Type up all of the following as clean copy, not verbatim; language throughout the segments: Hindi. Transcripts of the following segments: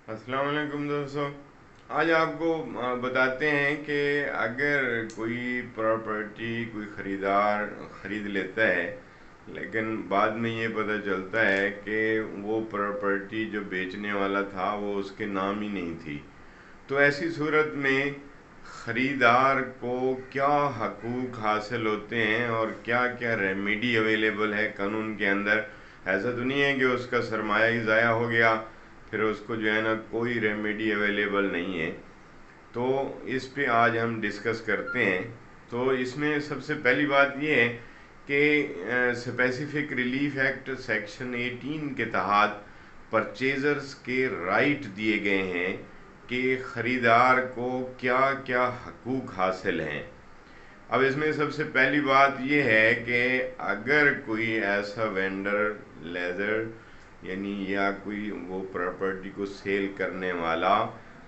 अस्सलाम वालेकुम दोस्तों। आज आपको बताते हैं कि अगर कोई प्रॉपर्टी कोई ख़रीदार ख़रीद लेता है, लेकिन बाद में ये पता चलता है कि वो प्रॉपर्टी जो बेचने वाला था वो उसके नाम ही नहीं थी। तो ऐसी सूरत में ख़रीदार को क्या हकूक़ हासिल होते हैं और क्या क्या रेमेडी अवेलेबल है कानून के अंदर। ऐसा तो नहीं है कि उसका सरमाया ही ज़ाया हो गया, फिर उसको जो है ना कोई रेमेडी अवेलेबल नहीं है। तो इस पे आज हम डिस्कस करते हैं। तो इसमें सबसे पहली बात ये है कि स्पेसिफिक रिलीफ एक्ट सेक्शन 18 के तहत परचेजर्स के राइट दिए गए हैं कि ख़रीदार को क्या क्या हकूक़ हासिल हैं। अब इसमें सबसे पहली बात यह है कि अगर कोई ऐसा वेंडर लेज़र यानी या कोई वो प्रॉपर्टी को सेल करने वाला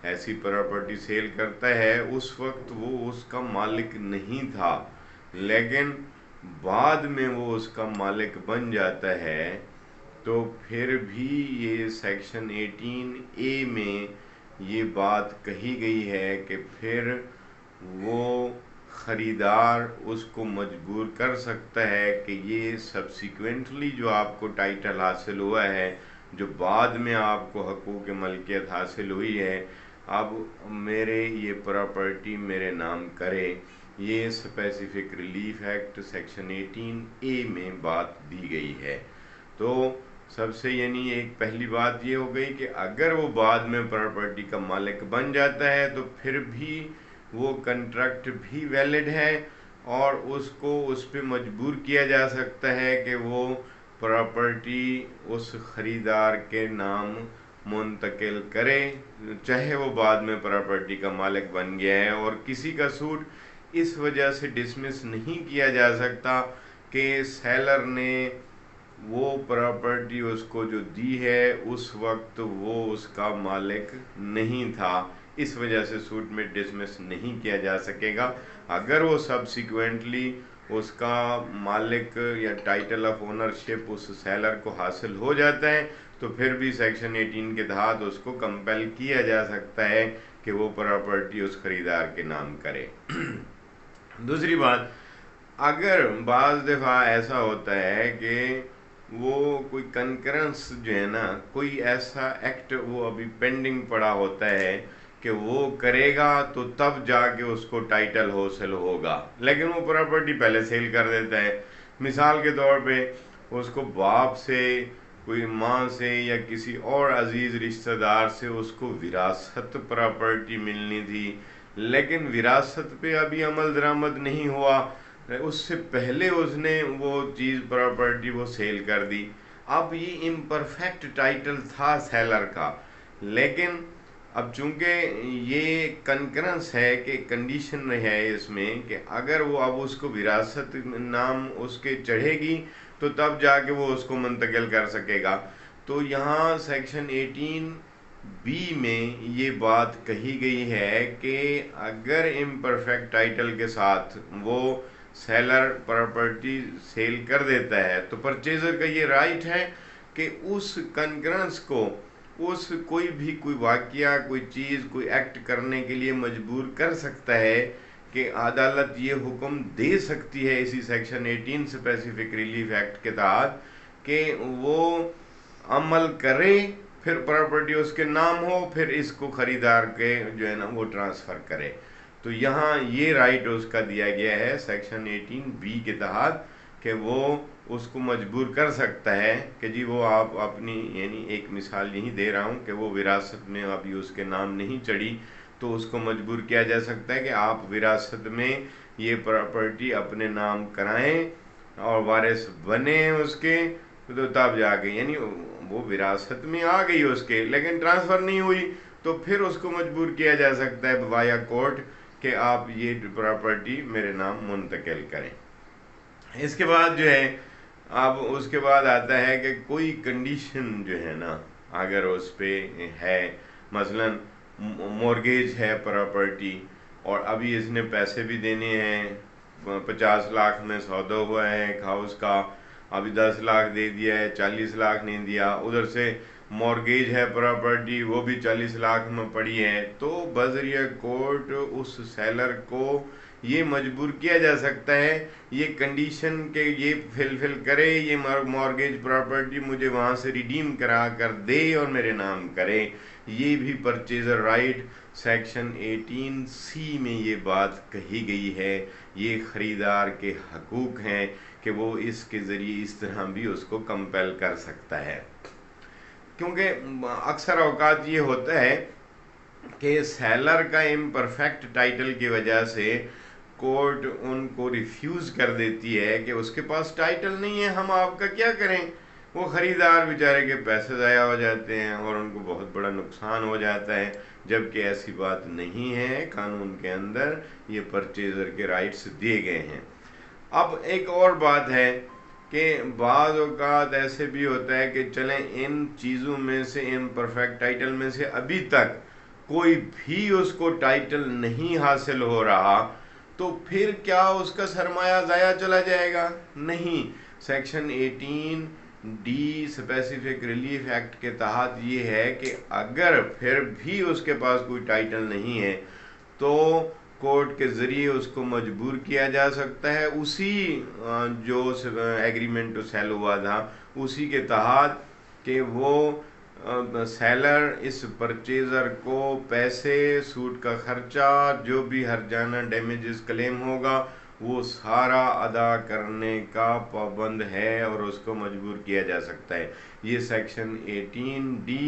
ऐसी प्रॉपर्टी सेल करता है, उस वक्त वो उसका मालिक नहीं था, लेकिन बाद में वो उसका मालिक बन जाता है, तो फिर भी ये सेक्शन 18A में ये बात कही गई है कि फिर वो ख़रीदार उसको मजबूर कर सकता है कि ये सब्सिक्वेंटली जो आपको टाइटल हासिल हुआ है, जो बाद में आपको हकूक़ मलकियत हासिल हुई है, अब मेरे ये प्रॉपर्टी मेरे नाम करे। ये specific relief act section 18A में बात दी गई है। तो सबसे यानी एक पहली बात ये हो गई कि अगर वो बाद में प्रॉपर्टी का मालिक बन जाता है तो फिर भी वो कंट्रैक्ट भी वैलिड है और उसको उस पर मजबूर किया जा सकता है कि वो प्रॉपर्टी उस ख़रीदार के नाम मुंतकिल करे, चाहे वो बाद में प्रॉपर्टी का मालिक बन गया है। और किसी का सूट इस वजह से डिसमिस नहीं किया जा सकता कि सेलर ने वो प्रॉपर्टी उसको जो दी है उस वक्त वो उसका मालिक नहीं था, इस वजह से सूट में डिसमिस नहीं किया जा सकेगा। अगर वो सब्सिक्वेंटली उसका मालिक या टाइटल ऑफ ओनरशिप उस सेलर को हासिल हो जाता है तो फिर भी सेक्शन 18 के तहत उसको कंपेल किया जा सकता है कि वो प्रॉपर्टी उस खरीदार के नाम करे। दूसरी बात, अगर बाज़ दफ़ा ऐसा होता है कि वो कोई कंकरेंस जो है ना, कोई ऐसा एक्ट वो अभी पेंडिंग पड़ा होता है कि वो करेगा तो तब जाके उसको टाइटल हासिल होगा, लेकिन वो प्रॉपर्टी पहले सेल कर देता है। मिसाल के तौर पे उसको बाप से, कोई माँ से या किसी और अजीज़ रिश्तेदार से उसको विरासत प्रॉपर्टी मिलनी थी, लेकिन विरासत पे अभी अमल दरामद नहीं हुआ, उससे पहले उसने वो चीज़ प्रॉपर्टी वो सेल कर दी। अब ये इम्परफेक्ट टाइटल था सेलर का, लेकिन अब चूंकि ये कंकरेंस है कि कंडीशन है इसमें कि अगर वो अब उसको विरासत नाम उसके चढ़ेगी तो तब जाके वो उसको मुंतकिल कर सकेगा। तो यहाँ सेक्शन 18B में ये बात कही गई है कि अगर इम्परफेक्ट टाइटल के साथ वो सेलर प्रॉपर्टी सेल कर देता है तो परचेजर का ये राइट है कि उस कंकरेंस को उस कोई वाकया, कोई चीज़, कोई एक्ट करने के लिए मजबूर कर सकता है कि अदालत ये हुक्म दे सकती है इसी सेक्शन 18 स्पेसिफिक रिलीफ एक्ट के तहत कि वो अमल करे, फिर प्रॉपर्टी उसके नाम हो, फिर इसको ख़रीदार के जो है ना वो ट्रांसफ़र करे। तो यहाँ ये राइट उसका दिया गया है सेक्शन 18B के तहत कि वो उसको मजबूर कर सकता है कि जी वो आप अपनी, यानी एक मिसाल यही दे रहा हूँ कि वो विरासत में अभी उसके नाम नहीं चढ़ी, तो उसको मजबूर किया जा सकता है कि आप विरासत में ये प्रॉपर्टी अपने नाम कराएं और वारिस बने उसके, तो तब जाके, यानी वो विरासत में आ गई उसके लेकिन ट्रांसफ़र नहीं हुई, तो फिर उसको मजबूर किया जा सकता है वाया कोर्ट कि आप ये प्रॉपर्टी मेरे नाम मुंतकिल करें। इसके बाद जो है, अब उसके बाद आता है कि कोई कंडीशन जो है ना अगर उस पर है, मसलन मॉर्गेज है प्रॉपर्टी और अभी इसने पैसे भी देने हैं, 50 लाख में सौदा हुआ है एक हाउस का, अभी 10 लाख दे दिया है, 40 लाख नहीं दिया, उधर से मॉर्गेज है प्रॉपर्टी वो भी 40 लाख में पड़ी है, तो बजरिया कोर्ट उस सेलर को ये मजबूर किया जा सकता है, ये कंडीशन के ये फिलफिल करे, ये मॉर्गेज प्रॉपर्टी मुझे वहाँ से रिडीम करा कर दे और मेरे नाम करे। ये भी परचेजर राइट सेक्शन 18C में ये बात कही गई है। ये ख़रीदार के हकूक़ हैं कि वो इसके ज़रिए इस तरह भी उसको कंपेल कर सकता है, क्योंकि अक्सर औकात ये होता है कि सेलर का इम्परफेक्ट टाइटल की वजह से कोर्ट उनको रिफ्यूज़ कर देती है कि उसके पास टाइटल नहीं है, हम आपका क्या करें। वो ख़रीदार बेचारे के पैसे ज़ाया हो जाते हैं और उनको बहुत बड़ा नुकसान हो जाता है, जबकि ऐसी बात नहीं है, कानून के अंदर ये परचेज़र के राइट्स दिए गए हैं। अब एक और बात है कि बाज़ औक़ात ऐसे भी होता है कि चलें इन चीज़ों में से, इन परफेक्ट टाइटल में से अभी तक कोई भी उसको टाइटल नहीं हासिल हो रहा, तो फिर क्या उसका सरमाया ज़ाया चला जाएगा? नहीं। Section 18D specific relief act के तहत ये है कि अगर फिर भी उसके पास कोई टाइटल नहीं है तो कोर्ट के ज़रिए उसको मजबूर किया जा सकता है, उसी जो एग्रीमेंट टू सेल हुआ था उसी के तहत, कि वो सेलर इस परचेज़र को पैसे, सूट का खर्चा, जो भी हर्जाना डैमेजेस क्लेम होगा वो सारा अदा करने का पाबंद है और उसको मजबूर किया जा सकता है। ये section 18D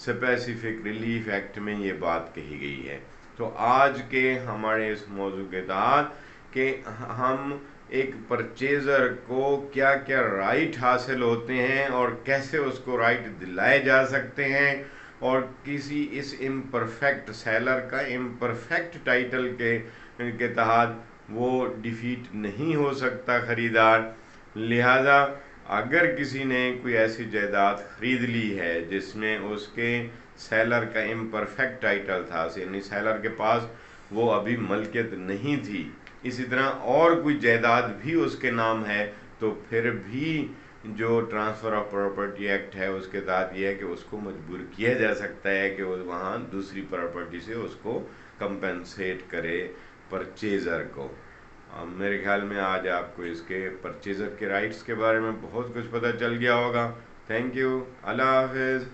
specific relief act में ये बात कही गई है। तो आज के हमारे इस मौजू के तहत कि हम एक परचेज़र को क्या क्या राइट हासिल होते हैं और कैसे उसको राइट दिलाए जा सकते हैं, और किसी इस इम्परफेक्ट सेलर का इम्परफेक्ट टाइटल के तहत वो डिफीट नहीं हो सकता ख़रीदार। लिहाजा अगर किसी ने कोई ऐसी जायदाद ख़रीद ली है जिसमें उसके सेलर का इम्परफेक्ट टाइटल था, यानी सेलर के पास वो अभी मलकियत नहीं थी, इसी तरह और कोई जायदाद भी उसके नाम है, तो फिर भी जो ट्रांसफ़र ऑफ प्रॉपर्टी एक्ट है उसके तहत यह है कि उसको मजबूर किया जा सकता है कि वो वहाँ दूसरी प्रॉपर्टी से उसको कंपेंसेट करे परचेज़र को। मेरे ख्याल में आज आपको इसके परचेज़र के राइट्स के बारे में बहुत कुछ पता चल गया होगा। Thank you. अल्लाह हाफ़िज़।